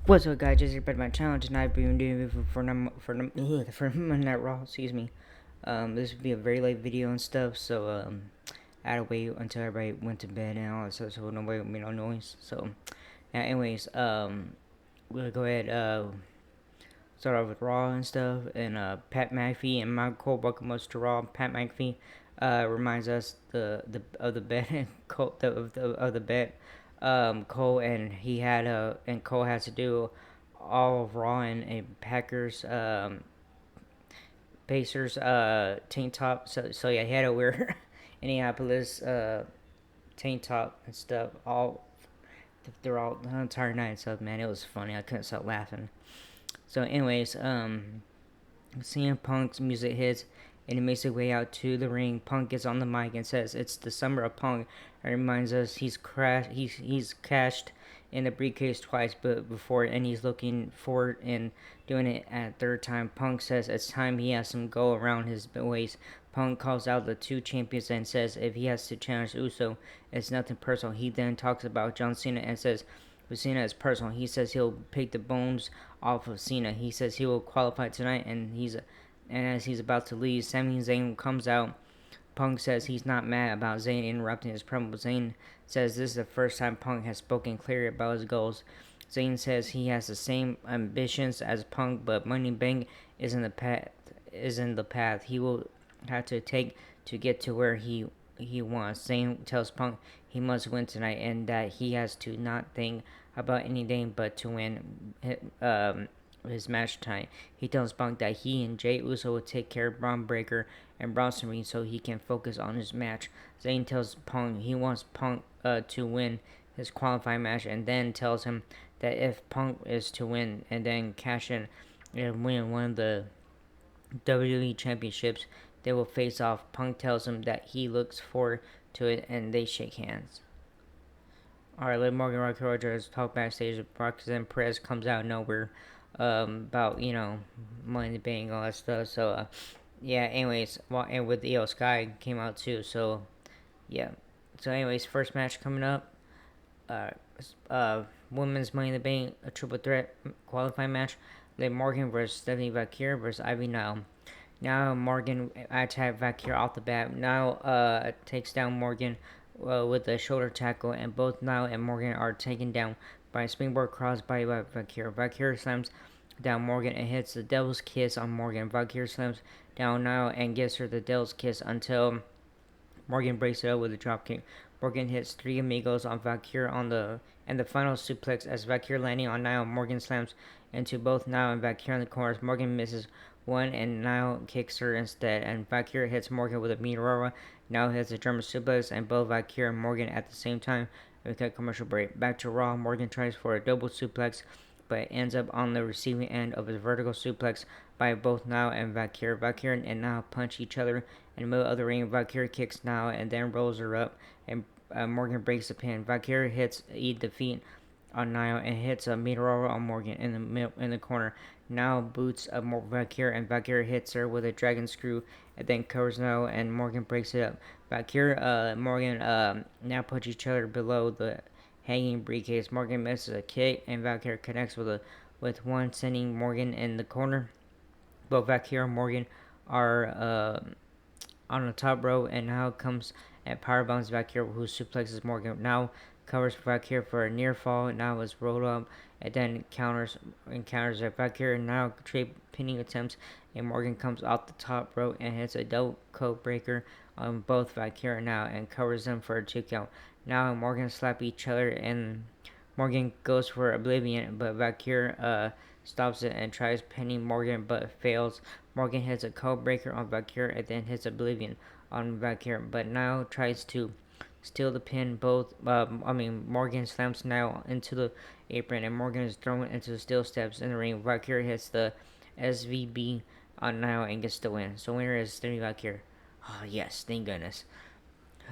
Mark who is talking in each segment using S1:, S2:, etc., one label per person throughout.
S1: What's up, guys? Just here back to my channel tonight. We're doing for Monday Night Raw. Excuse me. This would be a very late video and stuff, so I had to wait until everybody went to bed and all that stuff, so nobody made no noise. So, anyways, we'll go ahead start off with Raw and stuff, and Pat McAfee and Michael Cole welcome us to Raw. Pat McAfee reminds us of the bet of the bet. Cole and Cole has to do all of Raw in a Packers Pacers tank top. So yeah, he had to wear Indianapolis tank top and stuff all they're all the entire night and stuff. Man, it was funny. I couldn't stop laughing. So anyways, CM Punk's music hits and he makes his way out to the ring. Punk gets on the mic and says it's the summer of Punk, and reminds us he's cashed in the briefcase twice, but before, and he's looking forward and doing it at third time. Punk says it's time he has some go around his waist. Punk calls out the two champions and says if he has to challenge Uso, it's nothing personal. He then talks about John Cena and says with Cena is personal. He says he'll pick the bones off of Cena. He says he will qualify tonight, and as he's about to leave, Sami Zayn comes out. Punk says he's not mad about Zayn interrupting his promo. Zayn says this is the first time Punk has spoken clearly about his goals. Zayn says he has the same ambitions as Punk, but Money Bank is in the path. He will have to take to get to where he wants. Zayn tells Punk he must win tonight and that he has to not think about anything but to win his match tonight. He tells Punk that he and Jey Uso will take care of Braun Breaker and Bronson Reed so he can focus on his match. Zayn tells Punk he wants Punk to win his qualifying match, and then tells him that if Punk is to win and then cash in and win one of the WWE championships, they will face off. Punk tells him that he looks forward to it, and they shake hands. Alright, Liv Morgan, Rocky Rogers talk backstage. Roxanne Perez comes out of nowhere about, Money in the Bank, all that stuff. So, yeah, anyways, and with Io Sky came out too. So, yeah. So, anyways, first match coming up. Women's Money in the Bank, a triple threat qualifying match. Liv Morgan versus Stephanie Vaquer versus Ivy Nile. Now Morgan attacked Vaquer off the bat. Now takes down Morgan with a shoulder tackle, and both Nile and Morgan are taken down by a springboard crossbody by Vaquer. Vaquer slams down Morgan and hits the Devil's Kiss on Morgan. Vaquer slams down Nile and gives her the Devil's Kiss until Morgan breaks it up with a dropkick. Morgan hits three amigos on Vaquer and the final suplex as Vaquer landing on Nile. Morgan slams into both Nile and Vaquer in the corners. Morgan misses one and Nile kicks her instead, and Vaquer hits Morgan with a Meteora. Nile hits a German suplex and both Vaquer and Morgan at the same time. We cut commercial break. Back to Raw. Morgan tries for a double suplex, but ends up on the receiving end of a vertical suplex by both Nile and Vaquer. Vaquer and Nile punch each other in the middle of the ring. Vaquer kicks Nile and then rolls her up, and Morgan breaks the pin. Vaquer hits defeat on Nile and hits a Meteora on Morgan in the corner. Now boots Vaquer, and Vaquer hits her with a dragon screw and then covers Nile, and Morgan breaks it up. Vaquer Morgan now punch each other below the hanging briefcase. Morgan misses a kick and Vaquer connects with one, sending Morgan in the corner. Both Vaquer and Morgan are on the top row, and now comes at powerbombs Vaquer, who suplexes Morgan. Now covers Vaquer for a near fall. Now is rolled up and then encounters Vaquer. Now trade pinning attempts, and Morgan comes off the top rope and hits a double code breaker on both Vaquer now and covers them for a 2 count. Now Morgan slap each other, and Morgan goes for Oblivion, but Vaquer stops it and tries pinning Morgan but fails. Morgan hits a code breaker on Vaquer and then hits Oblivion on Vaquer, but now tries to steal the pin. Morgan slams Nile into the apron, and Morgan is thrown into the steel steps in the ring. Vaquer hits the SVB on Nile and gets the win. So winner is Stephanie Vaquer. Oh yes, thank goodness.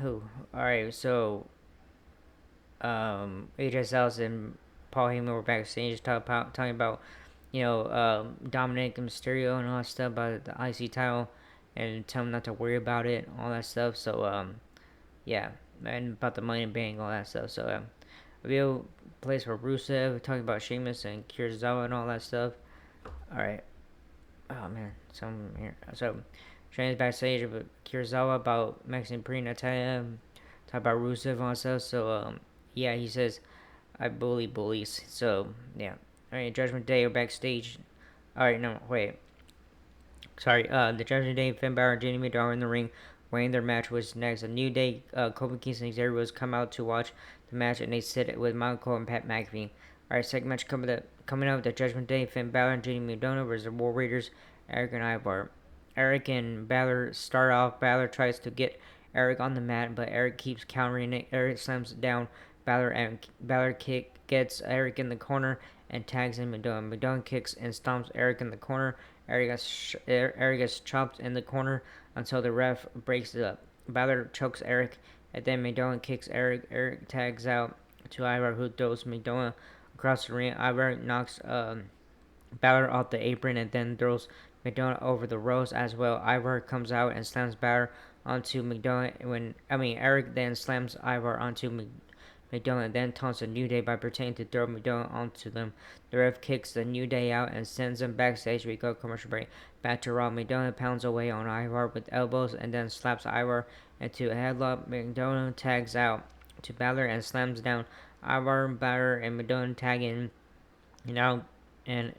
S1: Who? Alright, so AJ Styles and Paul Heyman were backstage talking about Dominic and Mysterio and all that stuff about the IC title, and tell him not to worry about it, all that stuff. So yeah, and about the Money in the Bank, all that stuff. So we'll place for Rusev, talking about Sheamus and Kirizawa and all that stuff. Alright. Oh man, some here. So, Sheamus backstage with Kirizawa about Mexican Pre Natalia, talk about Rusev and all that stuff. So, yeah, he says, I bully bullies. So, yeah. Alright, Judgment Day are backstage. Alright, no, wait. Sorry, the Judgment Day, Finn Balor and Jamie Madonna are in the ring. Waiting their match was next. A New Day, Kofi Kingston and Xavier Woods come out to watch the match, and they sit with Michael Cole and Pat McAfee. Alright, second match coming up, the Judgment Day, Finn Balor and Jamie Madonna versus the War Raiders, Eric and Ivar. Eric and Balor start off. Balor tries to get Eric on the mat, but Eric keeps countering it. Eric slams down Balor, and Balor gets Eric in the corner and tags in Madonna. Madonna kicks and stomps Eric in the corner. Eric gets chopped in the corner until the ref breaks it up. Balor chokes Eric, and then Madonna kicks Eric. Eric tags out to Ivar, who throws Madonna across the ring. Ivar knocks Balor off the apron and then throws Madonna over the ropes as well. Ivar comes out and slams Balor onto Madonna. Eric then slams Ivar onto Madonna, then taunts the New Day by pretending to throw Madonna onto them. The ref kicks the New Day out and sends them backstage. We go commercial break. Back to Raw. Madonna pounds away on Ivar with elbows and then slaps Ivar into a headlock. Madonna tags out to Balor and slams down Ivar. Balor and Madonna tag in and out and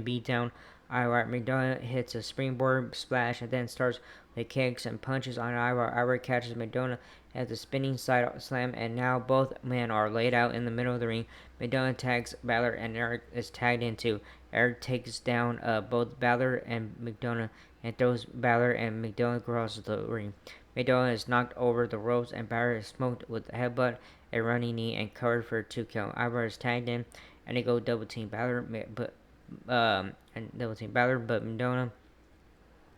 S1: beat down Ivar. Madonna hits a springboard splash and then starts with kicks and punches on Ivar. Ivar catches Madonna at the spinning side slam, and now both men are laid out in the middle of the ring. Madonna tags Balor, and Eric is tagged in too. Eric takes down both Balor and Madonna and throws Balor and Madonna across the ring. Madonna is knocked over the ropes, and Balor is smoked with a headbutt, a running knee, and covered for a 2 count. Ivar is tagged in, and they go double team Balor, but Madonna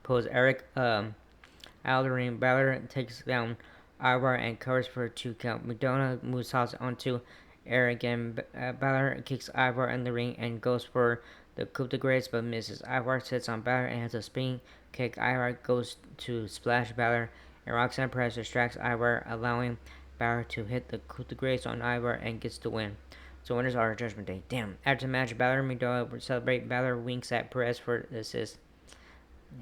S1: pulls Eric out of the ring. Balor takes down Ivar and covers for a 2 count. Madonna moves house onto Eric, and Balor kicks Ivar in the ring and goes for the coup de grace but misses. Ivar sits on Balor and has a spinning kick. Ivar goes to splash Balor, and Roxanne Perez distracts Ivar, allowing Balor to hit the coup de grace on Ivar and gets the win. So winners are Judgment Day. Damn. After the match, Balor and Madonna celebrate. Balor winks at Perez for the assist.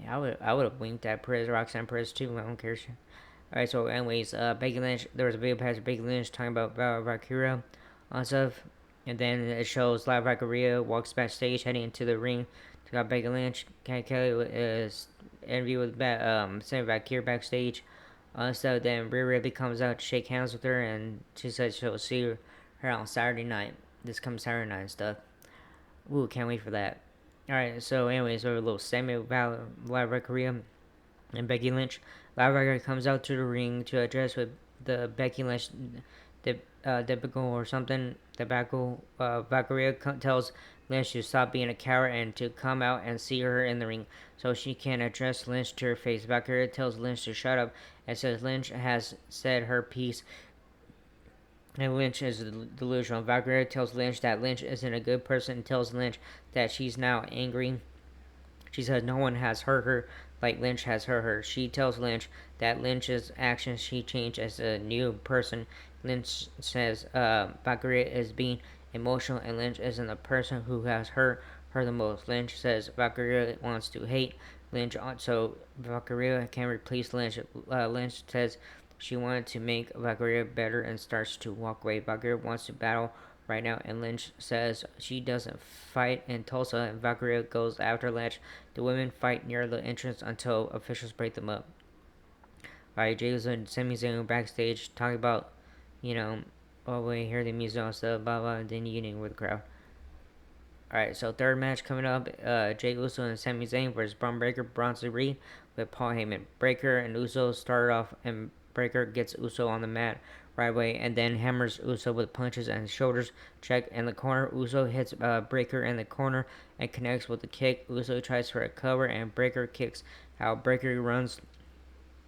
S1: Yeah, I would have winked at Perez, Roxanne Perez too. I don't care. Alright, so anyways, Becky Lynch, there was a video pass of Becky Lynch talking about Valkyria and stuff. And then it shows live Valkyria walks backstage heading into the ring to got Becky Lynch. Kelly is interview with Sammy Valkyria backstage. So then Rhea Ripley comes out to shake hands with her, and she says she'll see her on Saturday night. This comes Saturday night and stuff. Ooh, can't wait for that. Alright, so anyways, a little Sammy live Valkyria and Becky Lynch. Live Valkyria comes out to the ring to address with the Becky Lynch debacle or something. Valkyria tells Lynch to stop being a coward and to come out and see her in the ring so she can address Lynch to her face. Valkyria tells Lynch to shut up and says Lynch has said her piece and Lynch is delusional. Valkyria tells Lynch that Lynch isn't a good person and tells Lynch that she's now angry. She says no one has hurt her like Lynch has hurt her. She tells Lynch that Lynch's actions she changed as a new person. Lynch says Valkyria is being emotional and Lynch isn't the person who has hurt her the most. Lynch says Valkyria wants to hate Lynch so Valkyria can replace Lynch. Lynch says she wanted to make Valkyria better and starts to walk away. Valkyria wants to battle right now, and Lynch says she doesn't fight in Tulsa, and Valkyria goes after Lynch. The women fight near the entrance until officials break them up. Alright, Jay Uso and Sami Zayn backstage talking about, we hear the music and stuff, blah blah, and then eating with the crowd. Alright, so third match coming up, Jay Uso and Sami Zayn versus Braun Breaker, Bronson Reed with Paul Heyman. Breaker and Uso started off, and Breaker gets Uso on the mat right away and then hammers Uso with punches and shoulders check in the corner. Uso hits Breaker in the corner and connects with a kick. Uso tries for a cover and Breaker kicks out. Breaker runs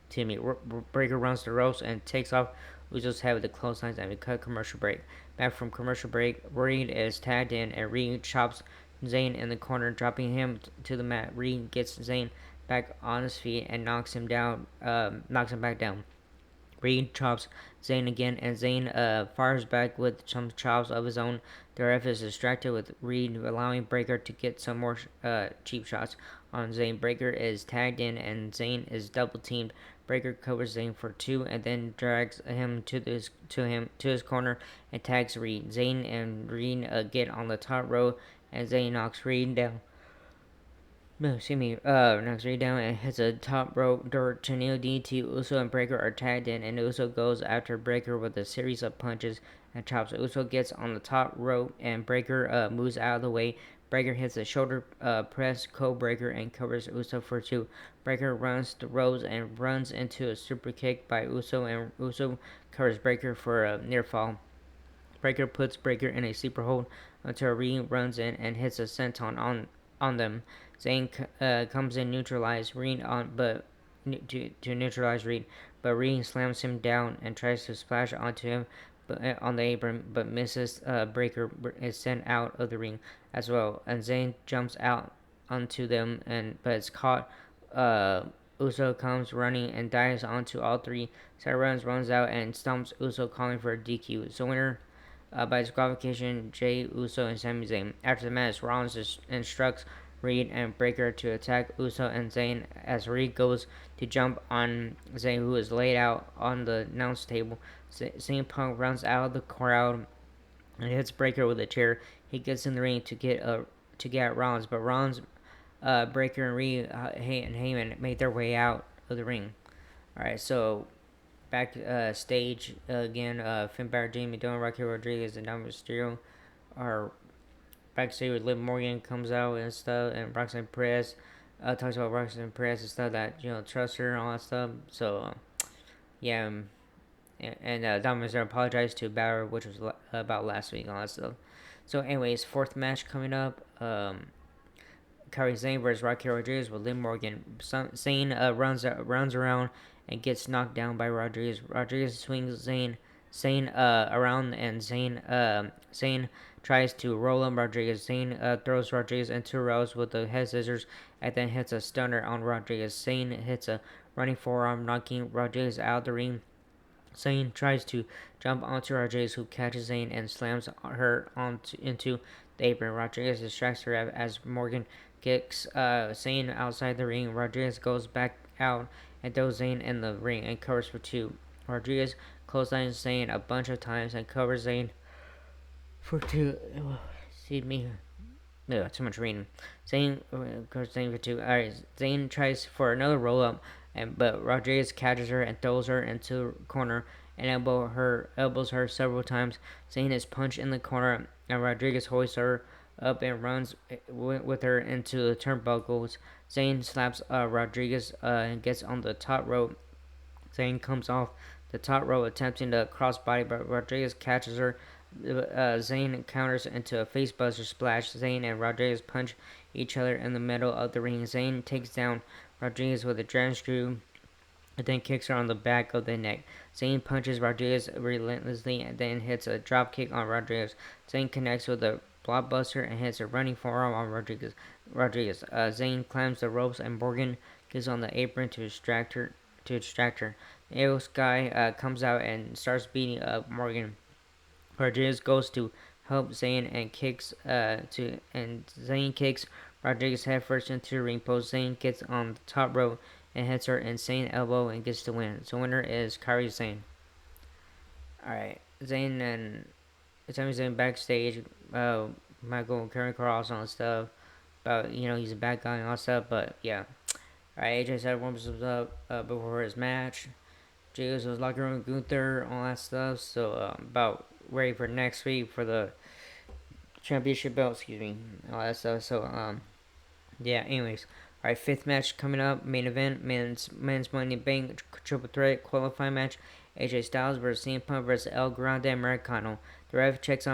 S1: the ropes and takes off Uso's head with the clotheslines, and we cut commercial break. Back from commercial break, Reed is tagged in and Reed chops Zayn in the corner, dropping him to the mat. Reed gets Zayn back on his feet and knocks him back down. Reed chops Zayn again, and Zayn fires back with some chops of his own. The ref is distracted with Reed, allowing Breakker to get some more cheap shots on Zayn. Breakker is tagged in, and Zayn is double teamed. Breakker covers Zayn for two, and then drags him to his corner and tags Reed. Zayn and Reed get on the top row, and Zayn knocks Reed down. No, excuse me. Knocks Reed down and hits a top rope dirt to Neo DT. Uso and Breakker are tagged in, and Uso goes after Breakker with a series of punches and chops. Uso gets on the top rope, and Breakker moves out of the way. Breakker hits a shoulder press Breakker and covers Uso for two. Breakker runs the ropes and runs into a super kick by Uso, and Uso covers Breakker for a near fall. Breakker puts Breakker in a sleeper hold until Reed runs in and hits a senton on them. Zayn comes in neutralize Reed to neutralize Reed, but Reed slams him down and tries to splash onto him on the apron, but misses. Breakker is sent out of the ring as well, and Zayn jumps out onto them, but it's caught. Uso comes running and dives onto all three. Seth Rollins runs out and stomps Uso, calling for a DQ. So winner by disqualification, Jey Uso and Sami Zayn. After the match, Rollins instructs Reed and Breakker to attack Uso and Zayn as Reed goes to jump on Zayn, who is laid out on the announce table. CM Punk runs out of the crowd and hits Breakker with a chair. He gets in the ring to get at Rollins, but Rollins, Breakker, and Reed and Heyman make their way out of the ring. All right, so back stage again. Finn Balor, Jamie Dillon, Raquel Rodriguez, and Dominic Mysterio are backstage with Liv Morgan comes out and stuff, and Roxanne Perez talks about Roxanne Perez and stuff that trust her and all that stuff. So yeah, and Dominic Mysterio apologized to Balor, which was about last week and all that stuff. So anyways, fourth match coming up. Kairi Sane versus Raquel Rodriguez with Liv Morgan. Sane runs around and gets knocked down by Rodriguez. Rodriguez swings Sane around, and Sane tries to roll him. Sane throws Rodriguez into rows with the head scissors and then hits a stunner on Rodriguez. Sane hits a running forearm, knocking Rodriguez out of the ring. Sane tries to jump onto Rodriguez, who catches Sane and slams her into the apron. Rodriguez distracts her as Morgan kicks Sane outside the ring. Rodriguez goes back out and throws Zayn in the ring and covers for two. Rodriguez clotheslines Zayn a bunch of times and covers Zayn for two. Excuse me. No, too much reading. Zayn covers Zayn for two. Alright, Zayn tries for another roll up, but Rodriguez catches her and throws her into the corner and elbows her several times. Zayn is punched in the corner, and Rodriguez hoists her up and runs with her into the turnbuckles. Zayn slaps Rodriguez and gets on the top rope. Zayn comes off the top rope attempting to crossbody, but Rodriguez catches her. Zayn counters into a facebuster splash. Zayn and Rodriguez punch each other in the middle of the ring. Zayn takes down Rodriguez with a dragon screw and then kicks her on the back of the neck. Zayn punches Rodriguez relentlessly and then hits a drop kick on Rodriguez. Zayn connects with a blockbuster and hits a running forearm on Rodriguez. Zayn climbs the ropes and Morgan gets on the apron to distract her. Io Sky comes out and starts beating up Morgan. Rodriguez goes to help Zayn and Zayn kicks Rodriguez headfirst into the ring post. Zayn gets on the top rope and hits her insane elbow and gets the win. So winner is Kairi Sane. Alright, Zayn and Sami Zayn backstage, Michael Karen Cross and stuff about he's a bad guy and all that stuff, but yeah. Alright, AJ said warms up before his match. Jey Uso's locker room, Gunther, all that stuff. So about ready for next week for the championship belt, all that stuff. So yeah. Anyways, all right, fifth match coming up, main event, men's Money in the Bank triple threat qualifying match. AJ Styles versus CM Punk versus El Grande Americano. The ref checks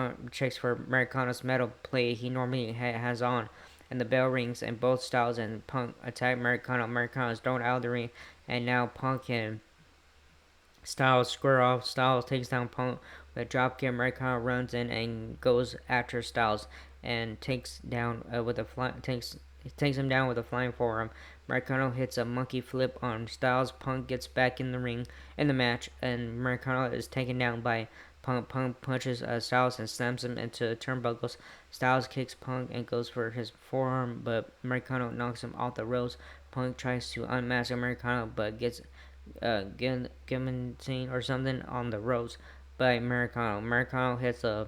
S1: for Americano's metal plate he normally has on, and the bell rings, and both Styles and Punk attack Americano. Americano is thrown out of the ring, and now Punk and Styles square off. Styles takes down Punk with a dropkick. Americano runs in and goes after Styles and takes down with a fly. takes him down with a flying forearm. Americano hits a monkey flip on Styles. Punk gets back in the ring in the match, and Americano is taken down by Punk. Punk punches Styles and slams him into turnbuckles. Styles kicks Punk and goes for his forearm, but Americano knocks him off the ropes. Punk tries to unmask Americano, but gets guillotine or something on the ropes by Americano. Americano hits a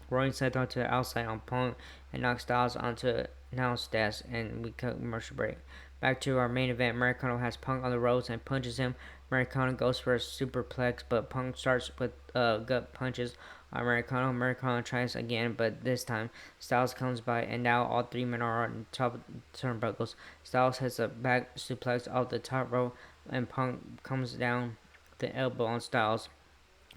S1: Roaring Scythe onto the outside on Punk and knocks Styles onto Now's desk, and we cut commercial break. Back to our main event. Americano has Punk on the ropes and punches him. Americano goes for a superplex, but Punk starts with gut punches on Americano. Americano tries again, but this time Styles comes by, and now all three men are on top turnbuckles. Styles hits a back suplex off the top rope, and Punk comes down the elbow on Styles.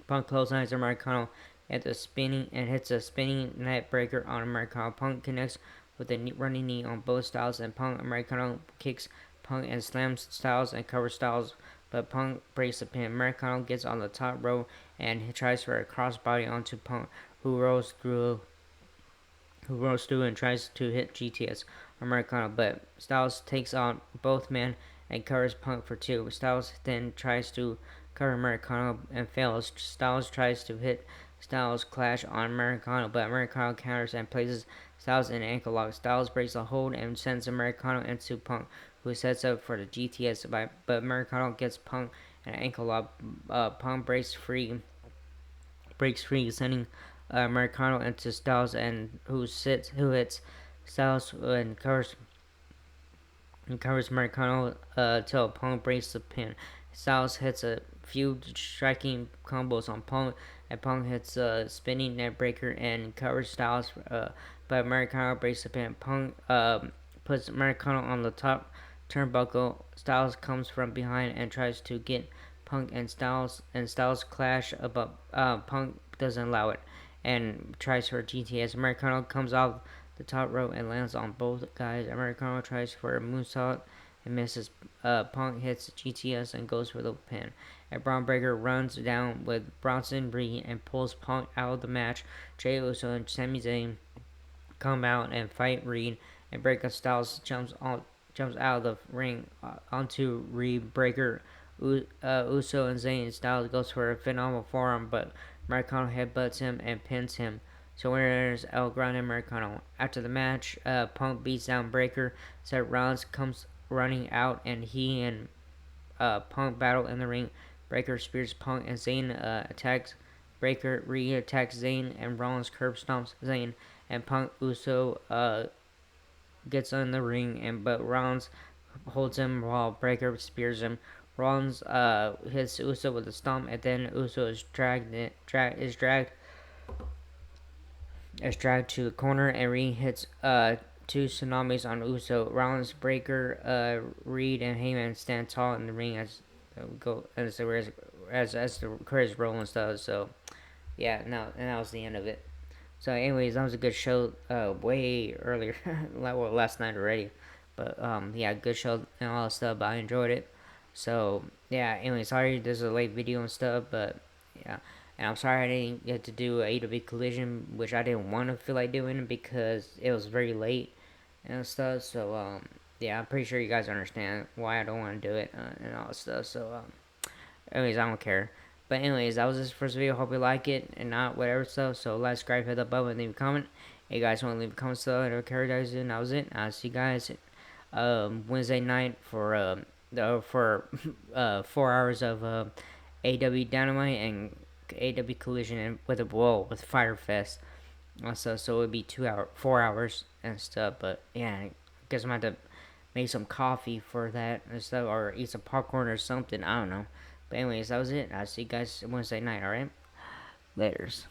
S1: Punk clotheslines Americano at the spinning and hits a spinning net breaker on Americano. Punk connects with a running knee on both Styles, and Punk Americano kicks Punk and slams Styles and covers Styles, but Punk breaks the pin. Americano gets on the top row and he tries for a crossbody onto Punk, who rolls through and tries to hit GTS Americano, but Styles takes on both men and covers Punk for two. Styles then tries to cover Americano and fails. Styles tries to hit Styles clash on Americano, but Americano counters and places Styles in an ankle lock. Styles breaks a hold and sends Americano into Punk, who sets up for the GTS, but Americano gets Punk in an ankle lock. Punk breaks free, sending Americano into Styles, and who hits Styles and covers Americano till Punk breaks the pin. Styles hits a few striking combos on Punk, and Punk hits a spinning net breaker and covers Styles, but Americano breaks the pin. Punk puts Americano on the top turnbuckle. Styles comes from behind and tries to get Punk and Styles clash, but Punk doesn't allow it and tries for GTS. Americano comes off the top rope and lands on both guys. Americano tries for a moonsault and misses. Punk hits GTS and goes for the pin. And Braun Breaker runs down with Bronson Reed and pulls Punk out of the match. Jey Uso and Sami Zayn come out and fight Reed, and Breaker Styles jumps out of the ring onto Reed. Breaker, Uso, and Zayn. Styles goes for a phenomenal forearm, but Americano headbutts him and pins him. So winner is El Grande Americano. After the match, Punk beats down Breaker. Seth Rollins comes running out, and he and Punk battle in the ring. Breaker spears Punk, and Zayn attacks Breaker. Reed attacks Zayn, and Rollins curb stomps Zayn, and Punk Uso gets in the ring, but Rollins holds him while Breaker spears him. Rollins hits Uso with a stomp, and then Uso is dragged to the corner, and Reed hits two tsunamis on Uso. Rollins, Breaker, Reed, and Heyman stand tall in the ring as the credits roll and stuff. So yeah, no, and that was the end of it. So anyways, that was a good show. Way earlier, last night already. But yeah, good show and all that stuff. But I enjoyed it. So yeah, anyway, sorry this is a late video and stuff, but yeah. And I'm sorry I didn't get to do a AEW Collision, which I didn't want to feel like doing because it was very late and stuff. So yeah, I'm pretty sure you guys understand why I don't want to do it and all that stuff. So anyways, I don't care. But anyways, that was this first video. Hope you like it and not whatever stuff. So like, subscribe, hit the button, leave a comment. Hey guys, want to leave a comment stuff? I don't care, guys. And that was it. I'll see you guys Wednesday night for 4 hours of AEW Dynamite and AEW Collision and with Firefest. Also, so it would be 4 hours and stuff. But yeah, I guess I'm gonna have to make some coffee for that and stuff, or eat some popcorn or something. I don't know. But anyways, that was it. I'll see you guys Wednesday night. All right, laters.